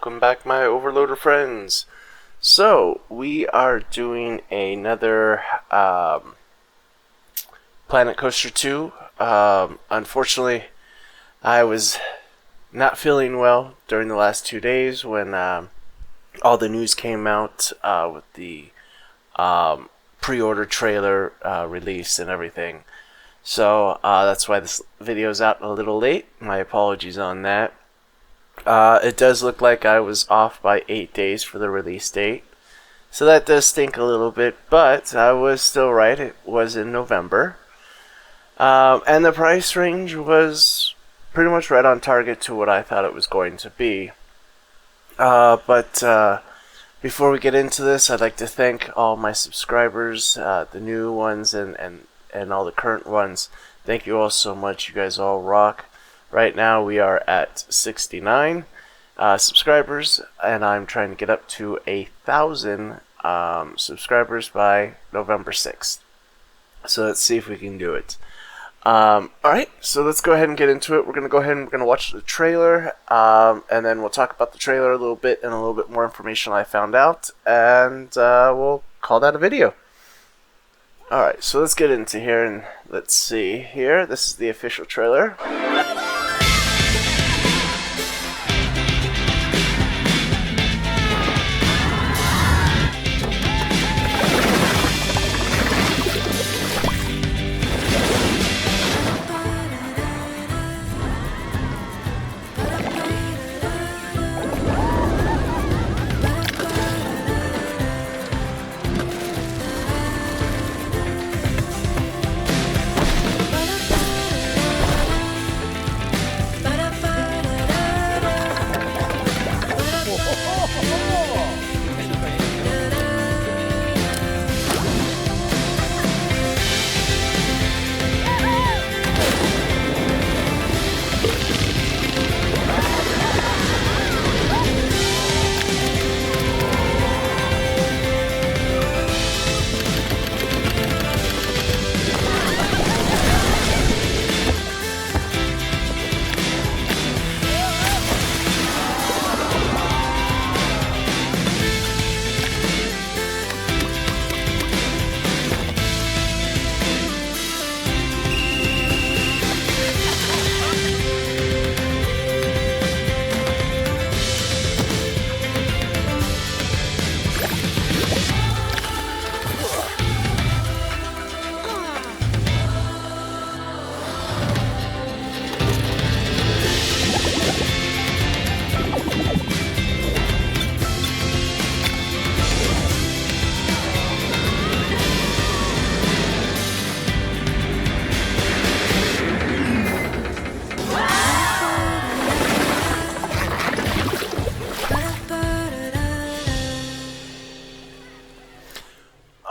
welcome back, my Overloader friends. So, we are doing another Planet Coaster 2. Unfortunately, I was not feeling well during the last 2 days when all the news came out with the pre-order trailer release and everything. So, that's why this video is out a little late. My apologies on that. It does look like I was off by 8 days for the release date. So that does stink a little bit, but I was still right. It was in November. And the price range was pretty much right on target to what I thought it was going to be. But before we get into this, I'd like to thank all my subscribers, the new ones and all the current ones. Thank you all so much. You guys all rock. Right now we are at 69 subscribers, and I'm trying to get up to 1,000 subscribers by November 6th. So let's see if we can do it. Alright, so let's go ahead and get into it. We're going to go ahead and we're going to watch the trailer, and then we'll talk about the trailer a little bit and a little bit more information I found out, and we'll call that a video. Alright, so let's get into here and let's see here. This is the official trailer.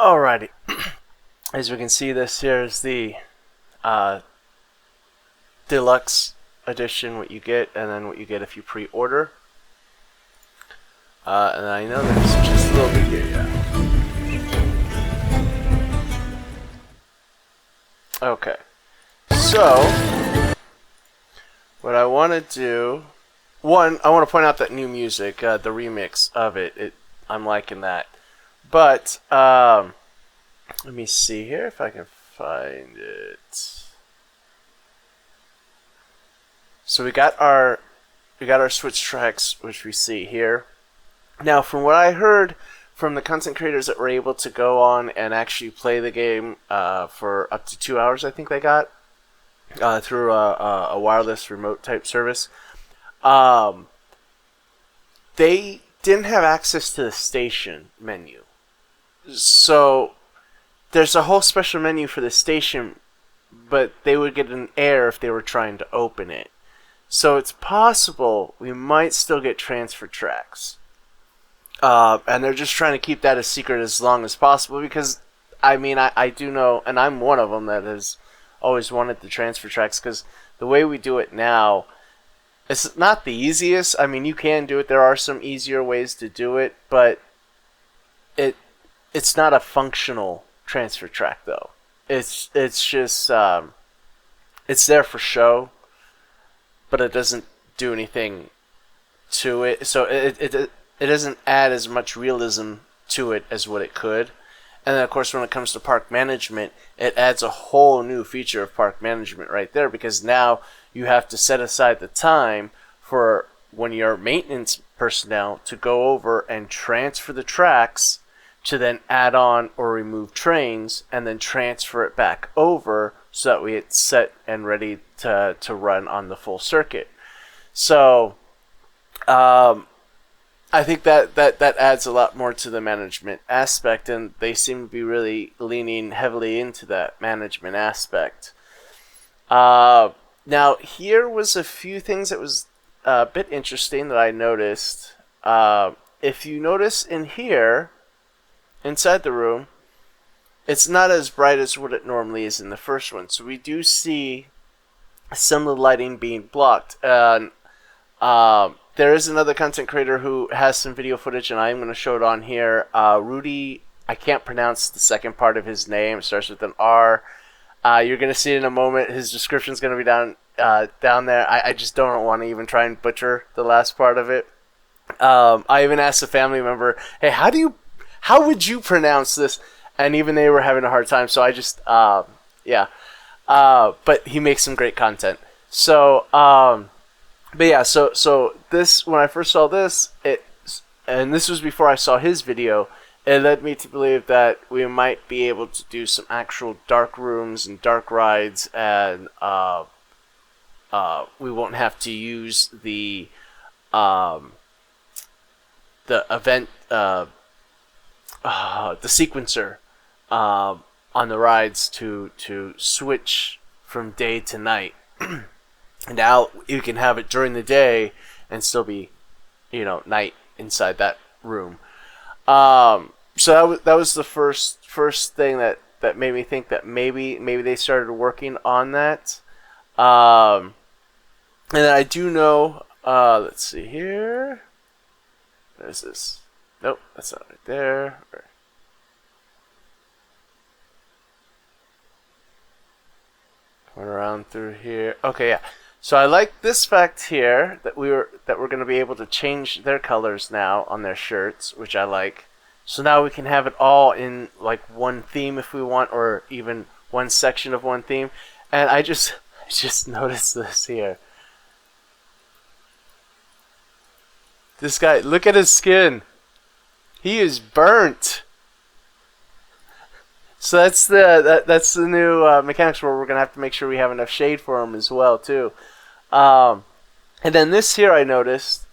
Alrighty, as we can see, this here is the deluxe edition, what you get, and then what you get if you pre-order. And I know there's just a little bit here, yeah. Okay, so what I want to do, one, I want to point out that new music, the remix of it, I'm liking that. But let me see here if I can find it. So we got our Switch tracks, which we see here. Now, from what I heard from the content creators that were able to go on and actually play the game for up to 2 hours, I think they got through a wireless remote type service, they didn't have access to the station menu. So there's a whole special menu for the station, but they would get an error if they were trying to open it. So it's possible we might still get transfer tracks. And they're just trying to keep that a secret as long as possible because, I mean, I do know, and I'm one of them that has always wanted the transfer tracks, because the way we do it now, it's not the easiest. I mean, you can do it. There are some easier ways to do it, but it's not a functional transfer track, though. It's just it's there for show, but it doesn't do anything to it, so it doesn't add as much realism to it as what it could. And then, of course, when it comes to park management, it adds a whole new feature of park management right there, because now you have to set aside the time for when your maintenance personnel to go over and transfer the tracks to then add on or remove trains and then transfer it back over so that we get set and ready to run on the full circuit. So I think that adds a lot more to the management aspect, and they seem to be really leaning heavily into that management aspect. Now, here was a few things that was a bit interesting that I noticed. If you notice in here, inside the room, it's not as bright as what it normally is in the first one. So we do see some of the lighting being blocked. There is another content creator who has some video footage, and I'm going to show it on here. Rudi, I can't pronounce the second part of his name. It starts with an R. You're going to see it in a moment. His description is going to be down there. I just don't want to even try and butcher the last part of it. I even asked a family member, hey, how would you pronounce this? And even they were having a hard time, so I just, yeah. But he makes some great content. So, but yeah, so this, when I first saw this, and this was before I saw his video, it led me to believe that we might be able to do some actual dark rooms and dark rides, and we won't have to use the event, the sequencer on the rides to switch from day to night. Now you can have it during the day and still be, night inside that room. So that was the first thing that made me think that maybe they started working on that. And then I do know. Let's see here. There's this. Nope, that's not right there. Coming around through here. Okay, yeah. So I like this fact here that we're going to be able to change their colors now on their shirts, which I like. So now we can have it all in like one theme if we want, or even one section of one theme. And I just noticed this here. This guy, look at his skin. He is burnt. So that's the new mechanics where we're gonna have to make sure we have enough shade for him as well too. And then this here I noticed,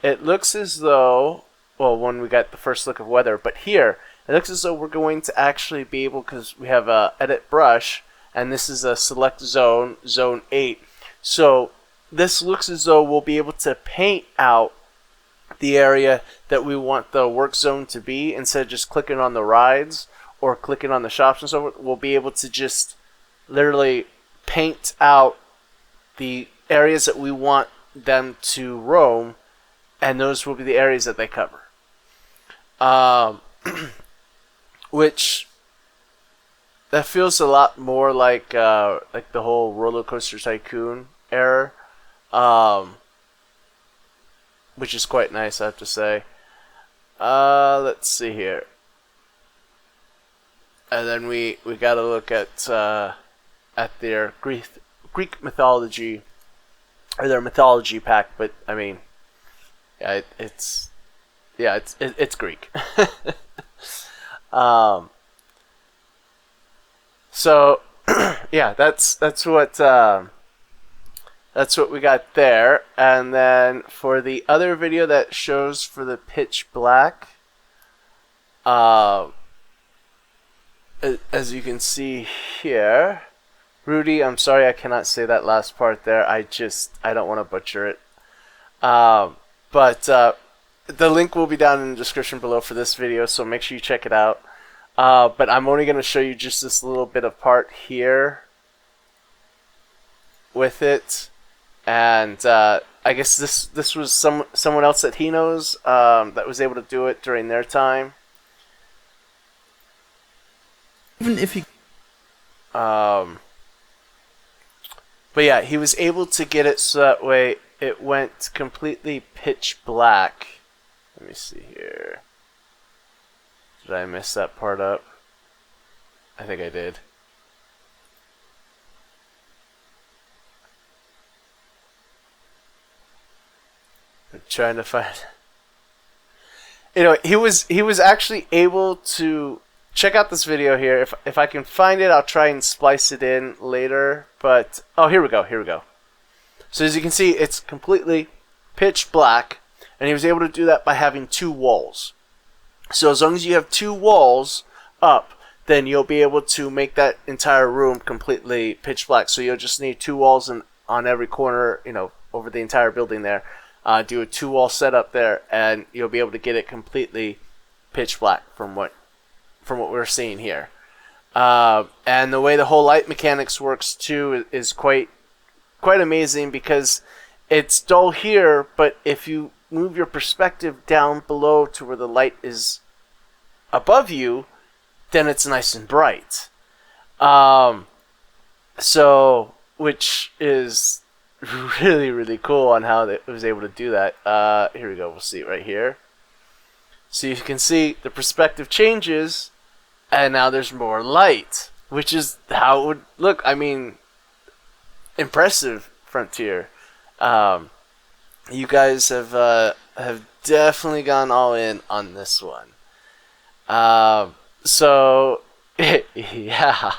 it looks as though, well, when we got the first look of weather, but here it looks as though we're going to actually be able, because we have a edit brush, and this is a select zone, zone 8. So this looks as though we'll be able to paint out the area that we want the work zone to be, instead of just clicking on the rides or clicking on the shops and so forth. We'll be able to just literally paint out the areas that we want them to roam, and those will be the areas that they cover. Which that feels a lot more like the whole Roller Coaster Tycoon era, which is quite nice, I have to say. Let's see here. And then we got to look at their Greek mythology, or their mythology pack. But I mean, yeah, it's Greek. So yeah, that's what we got there. And then for the other video that shows for the pitch black, as you can see here, Rudi, I'm sorry I cannot say that last part there. I don't want to butcher it. But the link will be down in the description below for this video, so make sure you check it out. But I'm only going to show you just this little bit of part here with it. And I guess this was someone else that he knows that was able to do it during their time. Even if he... But yeah, he was able to get it so that way it went completely pitch black. Let me see here. Did I mess that part up? I think I did. I'm trying to find. He was actually able to check out this video here. If I can find it, I'll try and splice it in later. But oh, here we go. So as you can see, it's completely pitch black, and he was able to do that by having 2 walls. So as long as you have 2 walls up, then you'll be able to make that entire room completely pitch black. So you'll just need 2 walls on every corner, over the entire building there. Do a 2-wall setup there, and you'll be able to get it completely pitch black from what we're seeing here. And the way the whole light mechanics works too is quite amazing, because it's dull here, but if you move your perspective down below to where the light is above you, then it's nice and bright. So, which is really, really cool on how it was able to do that. Here we go. We'll see it right here. So you can see the perspective changes, and now there's more light, which is how it would look. I mean, impressive, Frontier. You guys have definitely gone all in on this one. So yeah.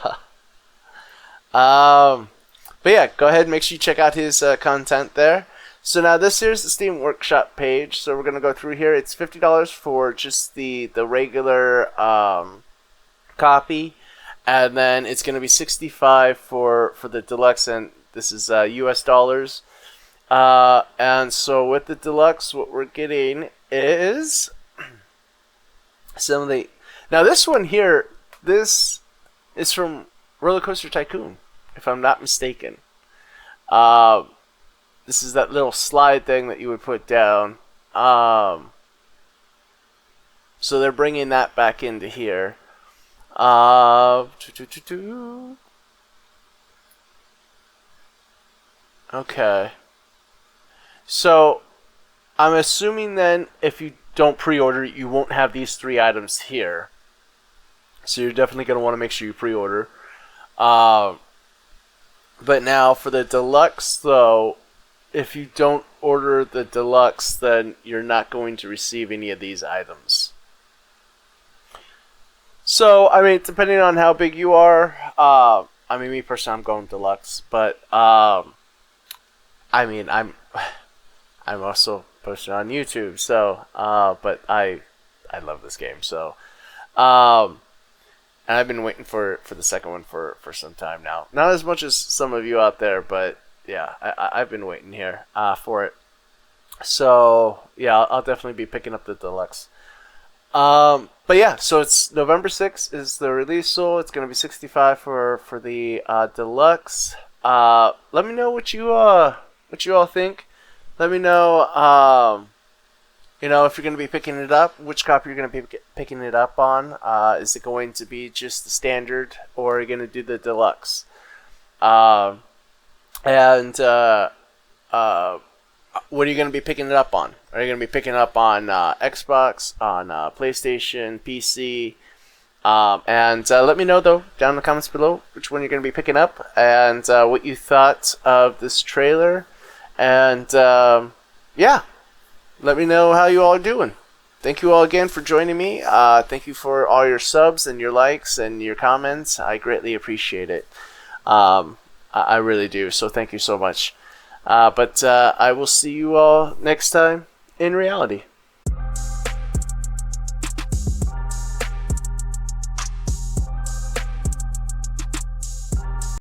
But yeah, go ahead and make sure you check out his content there. So now this here's the Steam Workshop page. So we're gonna go through here. It's $50 for just the regular copy, and then it's gonna be $65 for the deluxe, and this is US dollars. And so with the deluxe, what we're getting is some of the. Now this one here, this is from Roller Coaster Tycoon, if I'm not mistaken. This is that little slide thing that you would put down. So they're bringing that back into here. Okay. So I'm assuming then if you don't pre-order, you won't have these 3 items here. So you're definitely going to want to make sure you pre-order. But now for the deluxe, though, if you don't order the deluxe, then you're not going to receive any of these items. So, I mean, depending on how big you are, I mean, me personally, I'm going deluxe, but I mean, I'm also posting on YouTube, so but I love this game, so and I've been waiting for the second one for some time now. Not as much as some of you out there, but yeah, I've been waiting here for it. So yeah, I'll definitely be picking up the deluxe. But yeah, so it's November 6th is the release, so it's gonna be $65 for the deluxe. Let me know what you all think. Let me know if you're going to be picking it up, which copy you're going to be picking it up on. Is it going to be just the standard, or are you going to do the deluxe? And what are you going to be picking it up on? Are you going to be picking it up on Xbox, on PlayStation, PC? And let me know, though, down in the comments below, which one you're going to be picking up, and what you thought of this trailer. And yeah, let me know how you all are doing. Thank you all again for joining me. Thank you for all your subs and your likes and your comments. I greatly appreciate it. I really do. So thank you so much. But I will see you all next time in reality.